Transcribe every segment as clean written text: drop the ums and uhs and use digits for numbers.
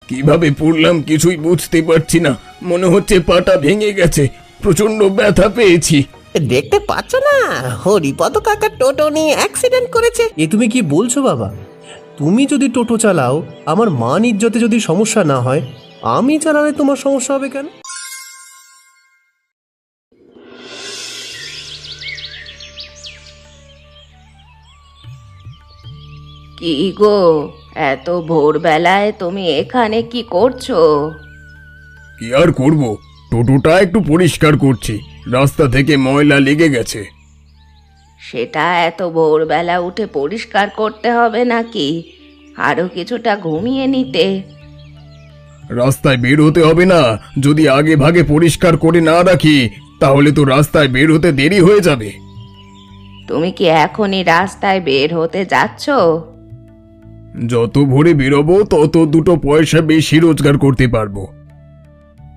কিভাবে পড়লাম কিছুই বুঝতে পারছি না, মনে হচ্ছে পাটা ভেঙে গেছে, প্রচন্ড ব্যথা পেয়েছি। দেখতে পাচ্ছ না, হরিপদ কাকা টোটো নিয়ে অ্যাক্সিডেন্ট করেছে। এ তুমি কি বলছো বাবা? তুমি যদি টোটো চালাও, আমার মান ইজ্জতে যদি সমস্যা না হয়, আমি চালালে তোমার সমস্যা হবে কেন? কি গো, এত ভোরবেলায় তুমি এখানে কি করছো? কি আর করব, টোটোটা একটু পরিষ্কার করছি, রাস্তা থেকে ময়লা লেগে গেছে। সেটা এত ভোরবেলা উঠে পরিষ্কার করতে হবে নাকি? আরো কিছুটা ঘুমিয়ে নিতে। রাস্তায় বের হতে হবে না, যদি আগে ভাগে পরিষ্কার করে না রাখি তাহলে তো রাস্তায় বের হতে দেরি হয়ে যাবে। তুমি কি এখনই রাস্তায় বের হতে যাচ্ছ? যত ভোরে বেরোবো তত দুটো পয়সা বেশি রোজগার করতে পারবো।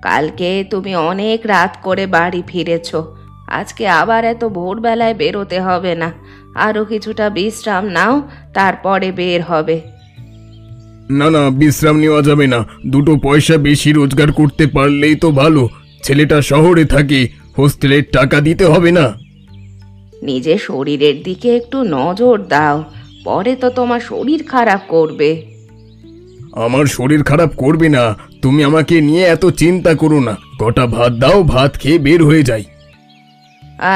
কালকে তুমি অনেক রাত করে বাড়ি ফিরেছো, আজকে আবার এত ভোরবেলায় বেরোতে হবে না। আরো কিছুটা বিশ্রাম নাও, তারপরে বের হবে। না না, বিশ্রাম নেওয়া যাবে না, দুটো পয়সা বেশি রোজগার করতে পারলেই তো ভালো। ছেলেটা শহরে থাকে, হোস্টেলের টাকা দিতে হবে না। নিজের শরীরের দিকে একটু নজর দাও, পরে তো তোমার শরীর খারাপ করবে। আমার শরীর খারাপ করবে না, তুমি আমাকে নিয়ে এত চিন্তা করো না। কটা ভাত দাও, ভাত খেয়ে বের হয়ে যাই।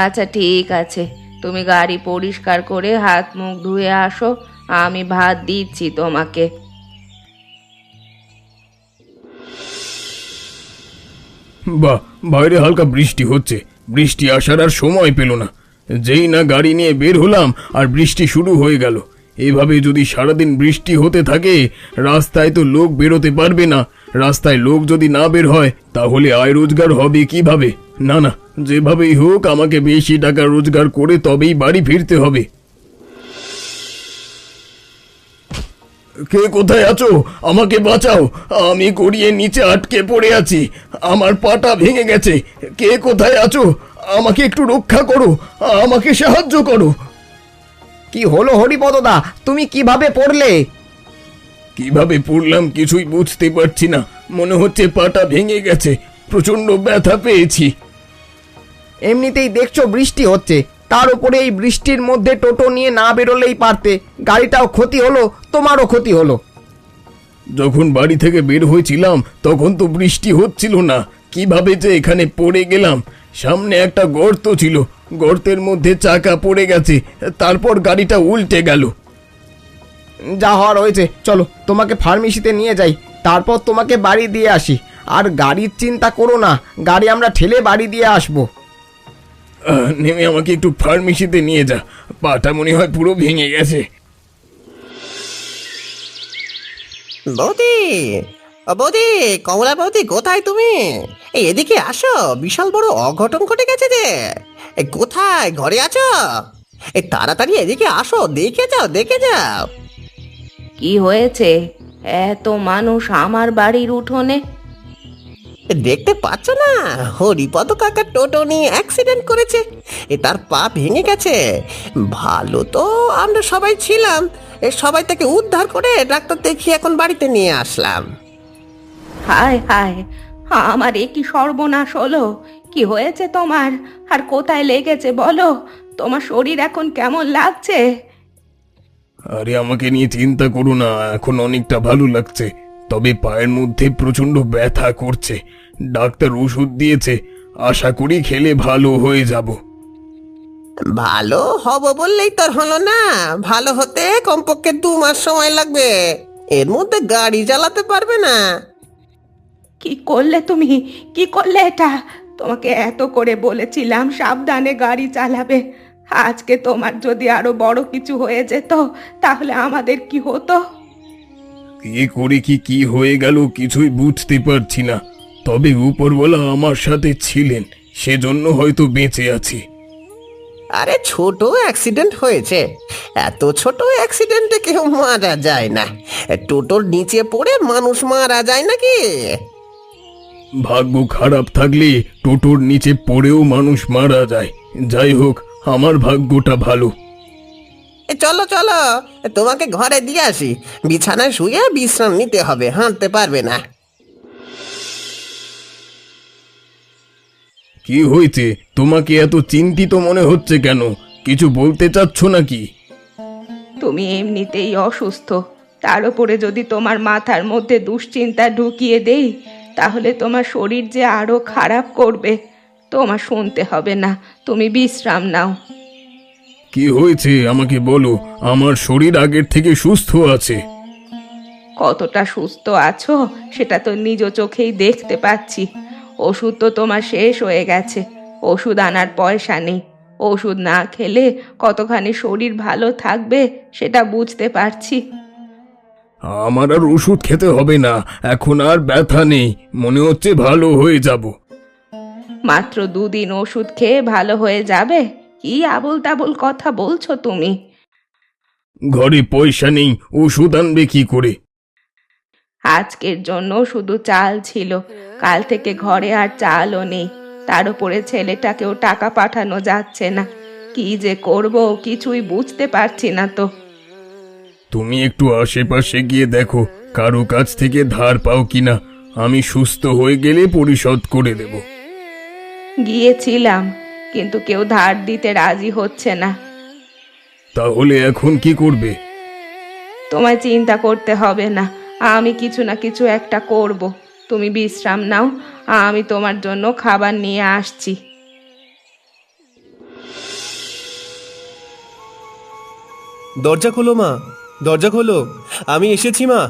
আচ্ছা ঠিক আছে, তুমি গাড়ি পরিষ্কার করে হাত মুখ ধুয়ে আসো, আমি ভাত দিচ্ছি তোমাকে। বাহ, বাইরে হালকা বৃষ্টি হচ্ছে, বৃষ্টি আসার আর সময় পেল না। যেই না গাড়ি নিয়ে বের হলাম আর বৃষ্টি শুরু হয়ে গেল। এভাবে যদি সারাদিন বৃষ্টি হতে থাকে, রাস্তায় তো লোক বেরোতে পারবে না। রাস্তায় লোক যদি না বের হয় তাহলে আয় রোজগার হবে কিভাবে? না না, যেভাবেই হোক আমাকে বেশি টাকা রোজগার করে তবেই বাড়ি ফিরতে হবে। কে কোথায় আছো? আমাকে বাঁচাও, আমি গড়িয়ে নিচে আটকে পড়ে আছি, আমার পাটা ভেঙে গেছে। কে কোথায় আছো? আমাকে একটু রক্ষা করো, আমাকে সাহায্য করো। কি হলো হরিপদদা, তুমি কিভাবে পড়লে? কিভাবে পড়লাম কিছুই বুঝতে পারছি না, মনে হচ্ছে পাটা ভেঙে গেছে, প্রচন্ড ব্যথা পেয়েছি। এমনিতেই দেখছো বৃষ্টি হচ্ছে, তার উপরে এই বৃষ্টির মধ্যে টোটো নিয়ে না বেরোলেই পারতে। গাড়িটাও ক্ষতি হলো, তোমারও ক্ষতি হলো। যখন বাড়ি থেকে বের হয়েছিলাম তখন তো বৃষ্টি হচ্ছিল না, কিভাবে যে এখানে পড়ে গেলাম। সামনে একটা গর্ত ছিল, গর্তের মধ্যে চাকা পড়ে গেছে, তারপর গাড়িটা উল্টে গেল। যা হওয়ার হয়েছে, চলো তোমাকে ফার্মেসিতে নিয়ে যাই, তারপর তোমাকে বাড়ি দিয়ে আসি। আর গাড়ির চিন্তা করো না, গাড়ি আমরা ঠেলে বাড়ি দিয়ে আসবো। নেমে আমাকে একটু ফার্মেসিতে নিয়ে যা, পাটা মনে হয় পুরো ভেঙে গেছে। বৌদি, ও বৌদি, কমলা বৌদি, কোথায় তুমি? এই এদিকে আসো, বিশাল বড় অঘটন ঘটে গেছে যে। কোথায়, ঘরে আছো? তাড়াতাড়ি এদিকে আসো, দেখে যাও, দেখে যাও। কি হয়েছে? এত মানুষ আমার বাড়ির উঠোনে? দেখতে পাচ্ছ না, হরিপদ কাকা টোটো নিয়ে অ্যাক্সিডেন্ট করেছে। তার পা ভেঙে গেছে। ভালো তো আমরা সবাই ছিলাম, সবাই তাকে উদ্ধার করে ডাক্তার দেখিয়ে এখন বাড়িতে নিয়ে আসলাম। হায় হায়, আমার এ কি সর্বনাশ হলো! কি হয়েছে তোমার, আর কোথায় লেগেছে বলো? তোমার শরীর এখন কেমন লাগছে? আরে আমাকে নিয়ে চিন্তা করো না, এখন অনেকটা ভালো লাগছে, তবে পায়ের মধ্যে প্রচন্ড ব্যথা করছে। ডাক্তার ওষুধ দিয়েছে, আশা করি খেলে ভালো হয়ে যাব। ভালো হব বললেই তোর হলো না, ভালো হতে কমপক্ষে 2 মাস সময় লাগবে। এর মধ্যে গাড়ি চালাতে পারবে না। কি করলে তুমি, কি করলে এটা? তোমাকে এত করে বলেছিলাম সাবধানে গাড়ি চালাবে। আজকে তোমার যদি আরো বড় কিছু হয়ে যেত তাহলে আমাদের কি হতো? কি করে কি হয়ে গেল কিছুই বুঝতে পারছি না, তবে উপরওয়ালা আমার সাথে ছিলেন, সেজন্য হয়তো বেঁচে আছি। আরে ছোট অ্যাক্সিডেন্ট হয়েছে, এত ছোট অ্যাক্সিডেন্টে কেউ মারা যায় না। টোটোর নিচে পড়ে মানুষ মারা যায় নাকি? ভাগ্য খারাপ থাকলে টোটোর নিচে পড়েও মানুষ মারা যায়। যাই হোক, আমার ভাগ্যটা ভালো। চলো চলো, তোমাকে ঘরে দিয়ে আসি। বিছানায় শুয়ে বিশ্রাম নিতে হবে, হাঁটতে পারবে না। কি হয়েছে? তোমাকে এত চিন্তিত মনে হচ্ছে কেন? কিছু বলতে চাচ্ছ নাকি? তুমি এমনিতেই অসুস্থ, তার উপরে যদি তোমার মাথার মধ্যে দুশ্চিন্তা ঢুকিয়ে দেই তাহলে তোমার শরীর যে আরো খারাপ করবে। তোমার শুনতে হবে না, তুমি বিশ্রাম নাও। কি হয়েছে আমাকে বলো। আমার শরীর আগের থেকে সুস্থ আছে। কতটা সুস্থ আছো সেটা তো নিজ চোখেই দেখতে পাচ্ছি। ওষুধ তো তোমার শেষ হয়ে গেছে, ওষুধ আনার পয়সা নেই। ওষুধ না খেলে কতখানি শরীর ভালো থাকবে সেটা বুঝতে পারছি। আমার আর ওষুধ খেতে হবে না, এখন আর ব্যথা নেই, মনে হচ্ছে ভালো হয়ে যাব। মাত্র 2 দিন ওষুধ খেয়ে ভালো হয়ে যাবে? কি আবোল তাবোল কথা বলছো তুমি? ঘরে পয়সা নেই, ওষুধ আনবে কি করে? আজকের জন্য শুধু চাল ছিল, কাল থেকে ঘরে আর চালও নেই। তার উপরে ছেলেটাকেও টাকা পাঠানো যাচ্ছে না। কি যে করব কিছুই বুঝতে পারছি না তো। তুমি একটু আশেপাশে গিয়ে দেখো কারো কাছ থেকে ধার পাও কিনা। আমি সুস্থ হয়ে গেলে পরিশোধ করে দেব। গিয়েছিলাম, কিন্তু কেউ ধার দিতে রাজি হচ্ছে না। তাহলে এখন কি করবে? তোমায় চিন্তা করতে হবে না, আমি কিছু না কিছু একটা করব। তুমি বিশ্রাম নাও, আমি তোমার জন্য খাবার নিয়ে আসছি। দরজা খোলো মা, দরজা খোলো, আমি এসেছি মা।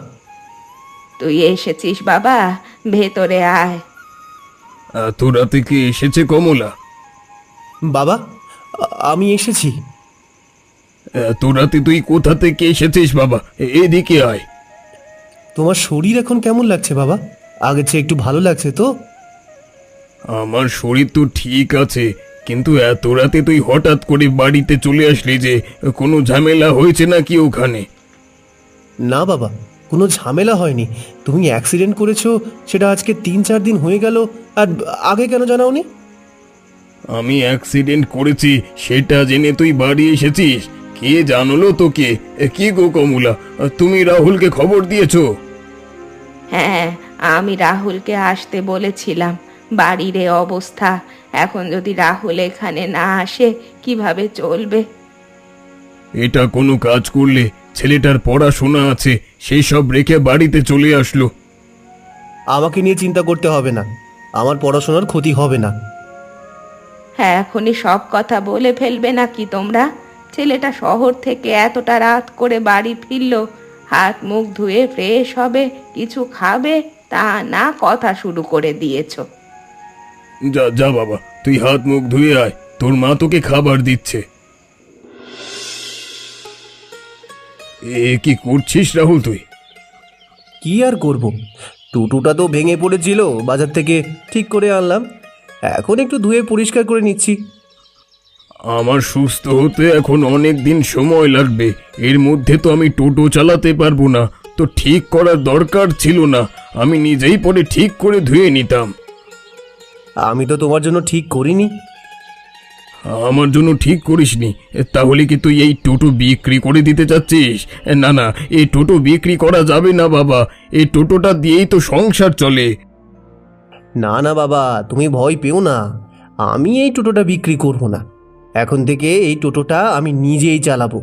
তুই এসেছিস বাবা, ভেতরে আয়। এত রাতে কে এসেছে কমলা? বাবা, আমি এসেছি। এত রাতে তুই কোথা থেকে এসেছিস বাবা? এদিকে আয়। তোমার শরীর এখন কেমন লাগছে বাবা? আগের চেয়ে একটু ভালো লাগছে তো? আমার শরীর তো ঠিক আছে, কিন্তু এত রাতে তুই হঠাৎ করে বাড়িতে চলে আসলি যে, কোনো ঝামেলা হয়েছে নাকি ওখানে? না বাবা, কোনো ঝামেলা হয়নি। তুমি অ্যাক্সিডেন্ট করেছো সেটা আজকে 3-4 দিন হয়ে গেল, আর আগে কেন জানাওনি? আমি অ্যাক্সিডেন্ট করেছি সেটা জেনে তুই বাড়ি এসেছিস? কে জানলো তোকে? কি গো কমলা, তুমি রাহুলকে খবর দিয়েছো? হ্যাঁ, আমি রাহুলকে আসতে বলেছিলাম। বাড়ির এ অবস্থা, এখন যদি রাহুল এখানে না আসে কিভাবে চলবে? এটা কোনো কাজ করলে? ছেলেটার পড়াশোনা আছে, সেই সব রেখে বাড়িতে চলে আসলো। আমাকে নিয়ে চিন্তা করতে হবে না, আমার পড়াশোনার ক্ষতি হবে না। হ্যাঁ, এখনই সব কথা বলে ফেলবে নাকি তোমরা? ছেলেটা শহর থেকে এতটা রাত করে বাড়ি ফিরলো, হাত মুখ ধুয়ে ফ্রেশ হবে, কিছু খাবে, তা না কথা শুরু করে দিয়েছো। যা যা বাবা, তুই হাত মুখ ধুয়ে আয়, তোর মা তোকে খাবার দিচ্ছে। কি করছিস রাহুল তুই? কি আর করব, টোটোটা তো ভেঙে পড়েছিল, বাজার থেকে ঠিক করে আনলাম, এখন একটু ধুয়ে পরিষ্কার করে নিচ্ছি। আমার সুস্থ হতে এখন অনেক দিন সময় লাগবে, এর মধ্যে তো আমি টোটো চালাতে পারবো না। তো ঠিক করার দরকার ছিল না, আমি নিজেই পরে ঠিক করে ধুয়ে নিতাম। আমি তো তোমার জন্য ঠিক করিনি। আমার জন্য ঠিক করিসনি? তাহলে কি তুই এই টোটো বিক্রি করে দিতে চাচ্ছিস? না না, এই টোটো বিক্রি করা যাবে না বাবা, এই টোটোটা দিয়েই তো সংসার চলে। না না বাবা, তুমি ভয় পেও না, আমি এই টোটোটা বিক্রি করব না। এখন থেকে এই টোটোটা আমি নিজেই চালাবো।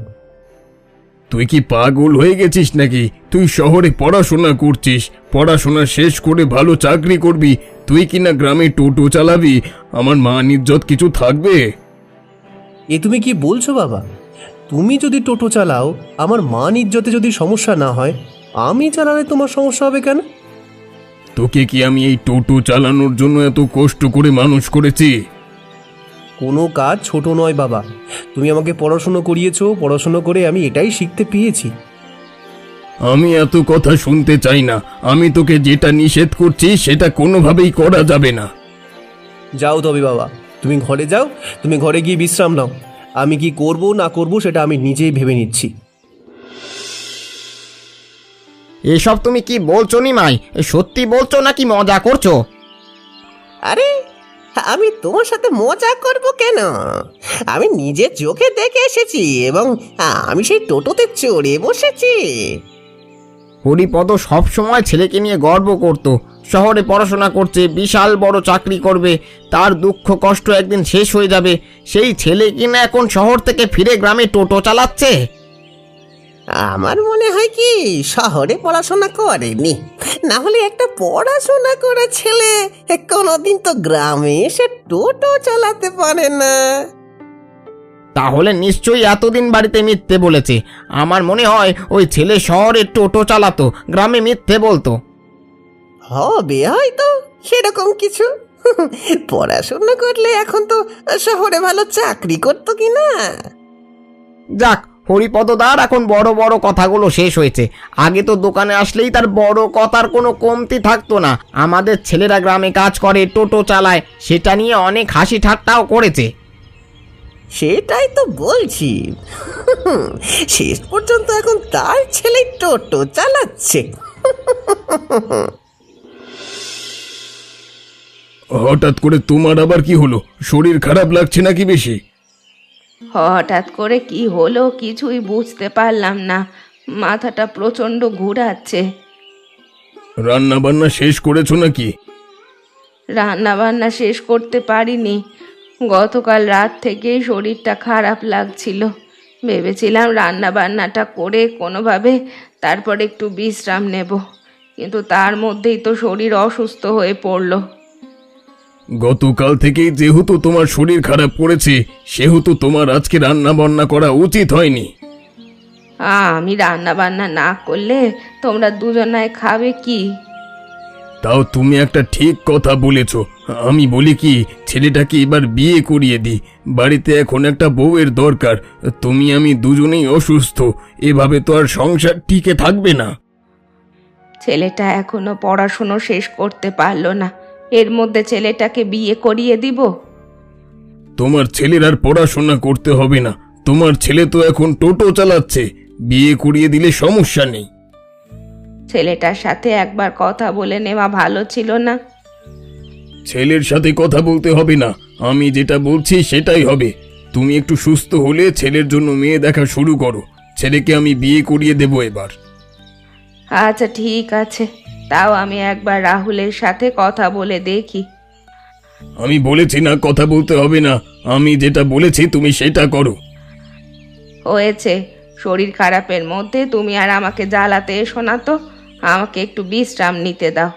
তুই কি পাগল হয়ে গেছিস নাকি? তুই শহরে পড়াশোনা করছিস, পড়াশোনা শেষ করে ভালো চাকরি করবি, তুই কি না গ্রামে টোটো চালাবি? আমার মান ইজ্জত কিছু থাকবে? এ তুমি কি বলছো বাবা? তুমি যদি টোটো চালাও, আমার মান ইজ্জতে যদি সমস্যা না হয়, আমি চালালে তোমার সমস্যা হবে কেন? তোকে কি আমি এই টোটো চালানোর জন্য এত কষ্ট করে মানুষ করেছি? কোনো কাজ ছোট নয় বাবা, তুমি আমাকে পড়াশুনো করিয়েছো, পড়াশুনো করে আমি এটাই শিখতে পেয়েছি। আমি এত কথা শুনতে চাই না, আমি তোকে যেটা নিষেধ করছি সেটা কোনোভাবেই করা যাবে না। যাও তবে বাবা, তুমি ঘরে যাও, তুমি ঘরে গিয়ে বিশ্রাম নাও। আমি কি করব না করব সেটা আমি নিজেই ভেবে নিচ্ছি। এসব তুমি কি বলছো নিমাই? সত্যি বলছো নাকি মজা করছো? আরে আমি তোমার সাথে মজা করব কেন? আমি নিজে চোখে দেখে এসেছি এবং আমি সেই টোটোতে চড়ে বসেছি। হরিপদ সব সময় ছেলেকে নিয়ে গর্ব করত, শহরে পড়াশোনা করছে, বিশাল বড় চাকরি করবে, তার দুঃখ কষ্ট একদিন শেষ হয়ে যাবে। সেই ছেলে কিনা এখন শহর থেকে ফিরে গ্রামে টোটো চালাচ্ছে। আমার মনে হয় কি শহরে পড়াশোনা করেনি, না হলে একটা পড়াশোনা করা ছেলে কোনোদিন তো গ্রামে এসে টোটো চালাতে পারে না। তাহলে নিশ্চয়ই এতদিন বাড়িতে মিথ্যে বলেছে। আমার মনে হয় ওই ছেলে শহরে টোটো চালাতো, গ্রামে মিথ্যে বলতো। হবে হয়তো সেরকম কিছু। পড়াশোনা করলে এখন তো শহরে ভালো চাকরি করতো কিনা। যাক, হরিপদদার এখন বড় বড় কথাগুলো শেষ হয়েছে। আগে তো দোকানে আসলেই তার বড় কথার কোনো কমতি থাকতো না। আমাদের ছেলেরা গ্রামে কাজ করে, টোটো চালায়, সেটা নিয়ে অনেক হাসি ঠাট্টাও করেছে। সেটাই তো বলছি, শেষ পর্যন্ত এখন তার ছেলে টোটো চালাচ্ছে। হঠাৎ করে তোমার আবার কি হলো? শরীর খারাপ লাগছে নাকি বেশি? হঠাৎ করে কি হলো কিছুই বুঝতে পারলাম না, মাথাটা প্রচণ্ড ঘুরাচ্ছে। রান্না বান্না শেষ করেছো নাকি? রান্না বান্না শেষ করতে পারিনি, গতকাল রাত থেকেই শরীরটা খারাপ লাগছিল। ভেবেছিলাম রান্না বান্নাটা করে কোনোভাবে তারপর একটু বিশ্রাম নেব, কিন্তু তার মধ্যেই তো শরীর অসুস্থ হয়ে পড়লো। গতকাল থেকেই যেহেতু তোমার শরীর খারাপ করেছে, সেহেতু তোমার আজকে রান্না বান্না করা উচিত হয়নি। আমি রান্না বান্না না করলে তোমরা দুজনায় খাবে কি? তাও তুমি একটা ঠিক কথা বলেছ। আমি বলি কি, ছেলেটাকে এবার বিয়ে করিয়ে দিই। বাড়িতে এখন একটা বউয়ের দরকার। তুমি আমি দুজনেই অসুস্থ, এভাবে তো আর সংসার টিকে থাকবে না। ছেলেটা এখনো পড়াশুনো শেষ করতে পারলো না, এর মধ্যে ছেলেটাকে বিয়ে করিয়ে দিব? তোমার ছেলের আর পড়াশোনা করতে হবে না, তোমার ছেলে তো এখন টোটো চালাচ্ছে, বিয়ে করিয়ে দিলে সমস্যা নেই। ছেলেটার সাথে একবার কথা বলে নেওয়া ভালো ছিল না? ছেলের সাথে কথা বলতে হবে না, আমি যেটা বলছি সেটাই হবে। তুমি একটু সুস্থ হলে ছেলের জন্য মেয়ে দেখা শুরু করো, ছেলেকে আমি বিয়ে করিয়ে দেব এবার। আচ্ছা ঠিক আছে, তাও আমি একবার রাহুলের সাথে কথা বলে দেখি। আমি বলেছি না কথা বলতে হবে না, আমি যেটা বলেছি তুমি সেটা করো। হয়েছে, শরীর খারাপের মধ্যে তুমি আর আমাকে জ্বালাতে এসো না তো, আমাকে একটু বিশ্রাম নিতে দাও।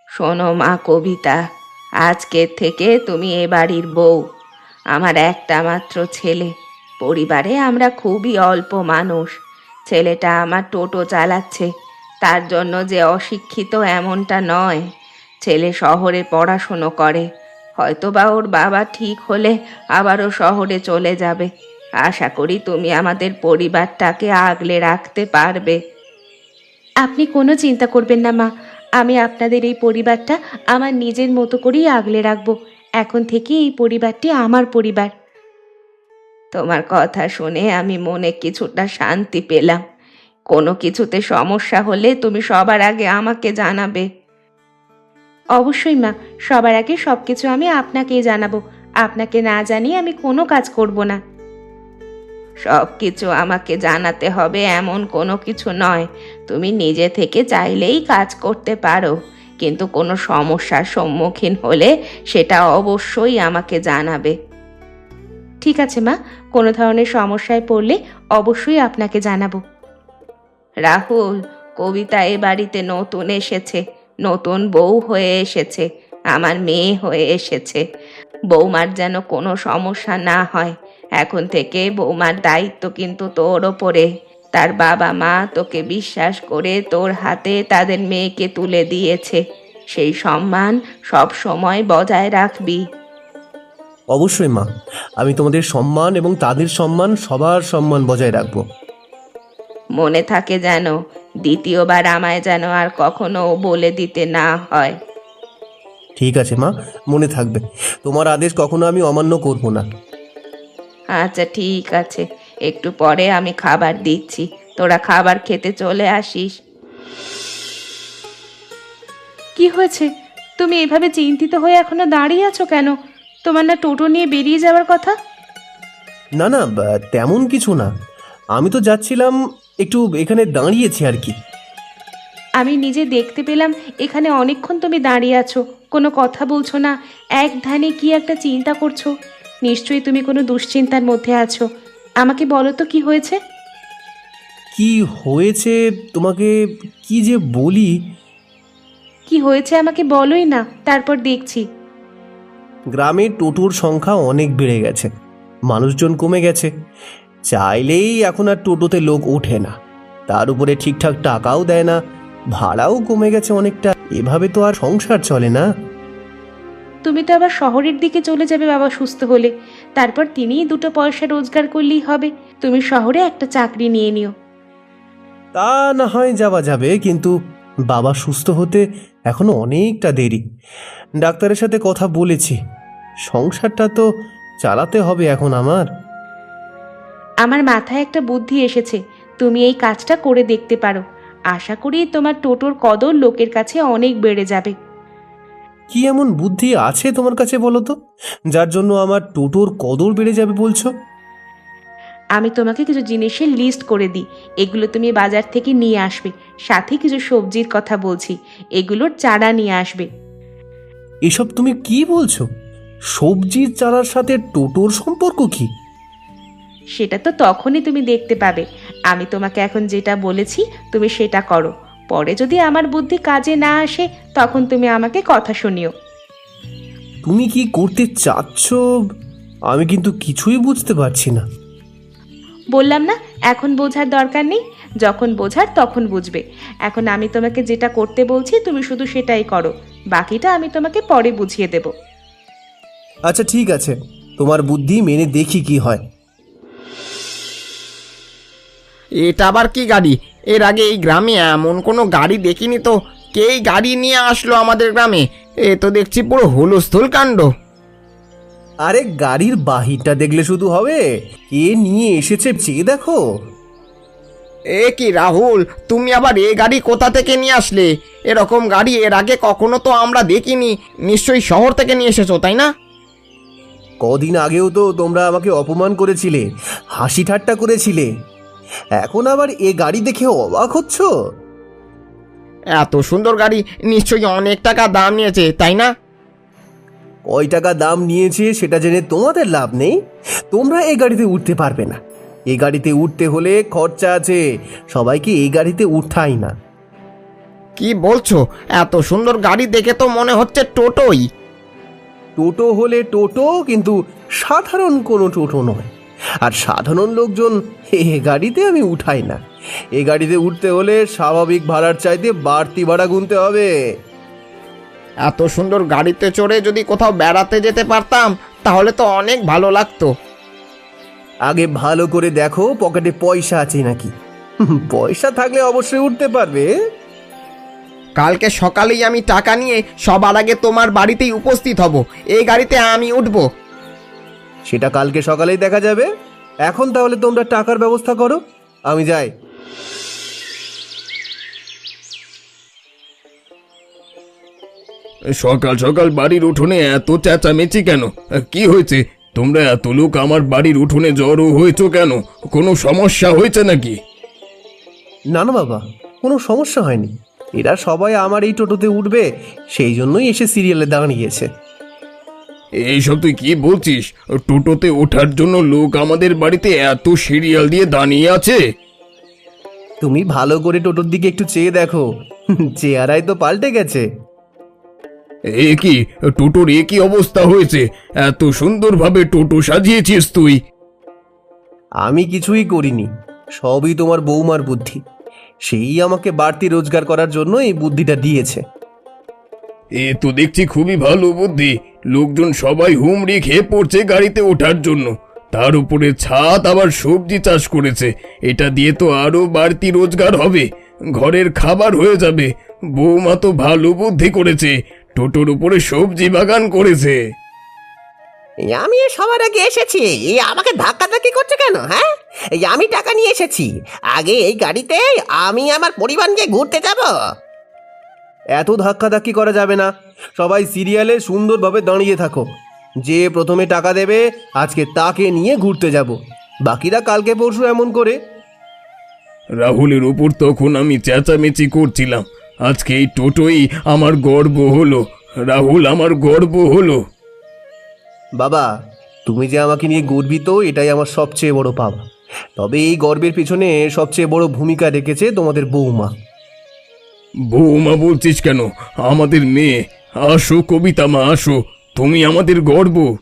শোনো মা কবিতা, আজকের থেকে তুমি এ বাড়ির বউ। আমার একটা মাত্র ছেলে, পরিবারে আমরা খুবই অল্প মানুষ। ছেলেটা আমার টোটো চালাচ্ছে, তার জন্য যে অশিক্ষিত এমনটা নয়। ছেলে শহরে পড়াশুনো করে, হয়তোবা ওর বাবা ঠিক হলে আবারও শহরে চলে যাবে। আশা করি তুমি আমাদের পরিবারটাকে আগলে রাখতে পারবে। আপনি কোনো চিন্তা করবেন না মা, আমি আপনাদের এই পরিবারটা আমার নিজের মতো করেই আগলে রাখবো। এখন থেকে এই পরিবারটি আমার পরিবার। তোমার কথা শুনে আমি মনে কিছুটা শান্তি পেলাম। কোনো কিছুতে সমস্যা হলে তুমি সবার আগে আমাকে জানাবে। অবশ্যই মা, সবার আগে সবকিছু আমি আপনাকেই জানাবো। আপনাকে না জানিয়ে আমি কোনো কাজ করব না। সব কিছু আমাকে জানাতে হবে এমন কোনো কিছু নয়, তুমি নিজে থেকে চাইলেই কাজ করতে পারো, কিন্তু কোনো সমস্যার সম্মুখীন হলে সেটা অবশ্যই আমাকে জানাবে। ঠিক আছে মা, কোনো ধরনের সমস্যায় পড়লে অবশ্যই আপনাকে জানাবো। রাহুল, কবিতা এ বাড়িতে নতুন এসেছে, নতুন বউ হয়ে এসেছে, আমার মেয়ে হয়ে এসেছে। বৌমার যেন কোনো সমস্যা না হয়। এখন থেকে বৌমার দায়িত্ব কিন্তু তোর ওপরে। তার বাবা মা তোকে বিশ্বাস করে তোর হাতে তাদের মেয়েকে তুলে দিয়েছে, সেই সম্মান সব সময় বজায় রাখবি। অবশ্যই মা, আমি তোমাদের সম্মান এবং তাদের সম্মান, সবার সম্মান বজায় রাখবো। মনে থাকে যেন, দ্বিতীয়বার আমায় যেন আর কখনো বলে দিতে না হয়। ঠিক আছে মা, মনে থাকবে। তোমার আদেশ কখনো আমি অমান্য করব না। আচ্ছা ঠিক আছে, একটু পরে আমি খাবার দিচ্ছি, তোরা খাবার খেতে চলে আসিস। কি হয়েছে? তুমি এভাবে চিন্তিত হয়ে এখনো দাঁড়িয়ে আছো কেন? তোমার না টোটো নিয়ে বেরিয়ে যাওয়ার কথা? না না, তেমন কিছু না। আমি তো যাচ্ছিলাম, একটু এখানে দাঁড়িয়েছি আর কি। আমি নিজে দেখতে পেলাম এখানে অনেকক্ষণ তুমি দাঁড়িয়ে আছো, কোনো কথা বলছো না, এক ধ্যানে কি একটা চিন্তা করছো। নিশ্চয়ই তুমি কোনো দুশ্চিন্তার মধ্যে আছো। আমাকে বলো তো কি হয়েছে? কি হয়েছে তোমাকে কি যে বলি। কি হয়েছে আমাকে বলোই না, তারপর দেখছি। গ্রামে টোটোর সংখ্যা অনেক বেড়ে গেছে, মানুষজন কমে গেছে। চাইলেই এখন আর টোটোতে লোক ওঠে না, তার উপরে ঠিকঠাক টাকাও দেয় না, ভাড়াও কমে গেছে অনেকটা। এভাবে তো আর সংসার চলে না। তুমি তো আবার শহরের দিকে চলে যাবে বাবা সুস্থ হলে, তারপর তিনিই দুটো পয়সা রোজগার করলেই হবে। তুমি শহরে একটা চাকরি নিয়ে নিও। তা না হয় যাওয়া যাবে, কিন্তু বাবা সুস্থ হতে এখনো অনেকটা দেরি। ডাক্তারের সাথে কথা বলেছি, সংসারটা তো চালাতে হবে এখন আমার। আমার মাথায় একটা বুদ্ধি এসেছে, তুমি এই কাজটা করে দেখতে পারো। আশা করি তোমার টোটোর কদর লোকের কাছে অনেক বেড়ে যাবে। কি এমন বুদ্ধি আছে তোমার কাছে বলো তো, যার জন্য আমার টোটোর কদর বেড়ে যাবে বলছো? আমি তোমাকে কিছু জিনিসের লিস্ট করে দিই, এগুলো তুমি বাজার থেকে নিয়ে আসবে। সাথে কিছু সবজির কথা বলছি, এগুলোর চারা নিয়ে আসবে। এসব তুমি কি বলছো? সবজির চারার সাথে টোটোর সম্পর্ক কি? সেটা তো তখনই তুমি দেখতে পাবে। আমি তোমাকে এখন যেটা বলেছি তুমি সেটা করো। পরে যদি আমার বুদ্ধি কাজে না আসে তখন তুমি আমাকে কথা শুনিও। তুমি কি করতে চাচ্ছ আমি কিন্তু কিছুই বুঝতে পারছি না। বললাম না এখন বোঝার দরকার নেই, যখন বোঝার তখন বুঝবে। এখন আমি তোমাকে যেটা করতে বলছি তুমি শুধু সেটাই করো, বাকিটা আমি তোমাকে পরে বুঝিয়ে দেব। আচ্ছা ঠিক আছে, তোমার বুদ্ধি মেনে দেখি কি হয়। এটা আবার কি গাড়ি? এর আগে এই গ্রামে এমন কোনো গাড়ি দেখিনি তো। কেই গাড়ি নিয়ে আসলো আমাদের গ্রামে? এ তো দেখছি পুরো হুলস্থুল কাণ্ড। আরে গাড়ির বাহিরটা দেখলে শুধু হবে, কে নিয়ে এসেছে চেয়ে দেখো। এ কি রাহুল, তুমি আবার এ গাড়ি কোথা থেকে নিয়ে আসলে? এরকম গাড়ি এর আগে কখনো তো আমরা দেখিনি। নিশ্চয়ই শহর থেকে নিয়ে এসেছো, তাই না? কদিন আগেও তো তোমরা আমাকে অপমান করেছিলে, হাসি ঠাট্টা করেছিলে, এখন আবার এ গাড়ি দেখে অবাক হচ্ছ? এত সুন্দর গাড়ি নিশ্চয়ই অনেক টাকা দাম নিয়েছে, তাই না? কয় টাকা দাম নিয়েছে সেটা জেনে তোমাদের লাভ নেই। তোমরা এই গাড়িতে উঠতে পারবে না। এই গাড়িতে উঠতে হলে খরচা আছে, সবাইকে এই গাড়িতে উঠাই না। কি বলছো? এত সুন্দর গাড়ি দেখে তো মনে হচ্ছে টোটোই। টোটো হলে টোটো, কিন্তু সাধারণ কোনো টোটো নয়। আর সাধারণ লোকজন এ গাড়িতে আমি উঠাই না। এ গাড়িতে উঠতে হলে স্বাভাবিক ভাড়ার চাইতে বাড়তি ভাড়া গুনতে হবে। এত সুন্দর গাড়িতে চড়ে যদি কোথাও বেড়াতে যেতে পারতাম তাহলে তো অনেক ভালো লাগতো। আগে ভালো করে দেখো পকেটে পয়সা আছে নাকি। পয়সা থাকলে অবশ্যই উঠতে পারবে। কালকে সকালেই আমি টাকা নিয়ে সবার আগে তোমার বাড়িতেই উপস্থিত হব। এই গাড়িতে আমি উঠব। সেটা কালকে সকালেই দেখা যাবে। এখন তাহলে তোমরা টাকার ব্যবস্থা করো, আমি যাই। সকাল সকাল বাড়ির উঠোনে এত চেঁচামেচি কেন? কি হয়েছে? তোমরা এত লোক আমার বাড়ির উঠোনে জড়ো হয়েছো কেন? কোনো সমস্যা হয়েছে নাকি? না না বাবা, কোনো সমস্যা হয়নি। এরা সবাই আমার এই টোটোতে উঠবে, সেই জন্যই এসে সিরিয়ালে দাঁড়িয়েছে। এইসব তুই কি বলছিস? টোটোতে ওঠার জন্য লোক আমাদের বাড়িতে এত সিরিয়াল দিয়ে দাঁড়িয়ে আছে? তুমি ভালো করে টোটোর দিকে একটু চেয়ে দেখো, চেহারাই তো পাল্টে গেছে। এ কি টোটোর এ কি অবস্থা হয়েছে? এত সুন্দরভাবে টোটো সাজিয়েছিস তুই। আমি কিছুই করিনি, সবই তোমার বৌমার বুদ্ধি। সেই আমাকে বাড়তি রোজগার করার জন্য এই বুদ্ধিটা দিয়েছে। এ তো দেখছি খুবই ভালো বুদ্ধি। লোকজন সবাই হুমড়ি খেয়ে পড়ছে গাড়িতে ওঠার জন্য, তার উপরে ছাদ আবার সবজি চাষ করেছে। এটা দিয়ে তো আরো বাড়তি রোজগার হবে, ঘরের খাবার হয়ে যাবে। বৌমা তো ভালো বুদ্ধি করেছে, টোটোর উপরে সবজি বাগান করেছে। আমি সবার আগে এসেছি, আমাকে ধাক্কাধাক্কি করছে কেন? হ্যাঁ, আমি টাকা নিয়ে এসেছি। আগে এই গাড়িতে আমি আমার পরিবার নিয়ে ঘুরতে যাব। এত ধাক্কাধাক্কি করা যাবে না। সবাই সিরিয়ালে সুন্দরভাবে দাঁড়িয়ে থাকো। যে প্রথমে টাকা দেবে আজকে তাকে নিয়ে ঘুরতে যাব, বাকিরা কালকে পরশু এমন করে। রাহুলের ওপর তখন আমি চেঁচামেচি করছিলাম, আজকে এই টোটোই আমার গর্ব হলো। রাহুল আমার গর্ব হলো। বাবা, তুমি যে আমাকে নিয়ে গর্বিত এটাই আমার সবচেয়ে বড় পাওয়া। তবে এই গর্বের পিছনে সবচেয়ে বড় ভূমিকা রেখেছে তোমাদের বৌমা। বৌমা বলছিস কেন? আমাদের মেয়ে। আসো কবিতা মা, আসো, তুমি আমাদের গর্ব।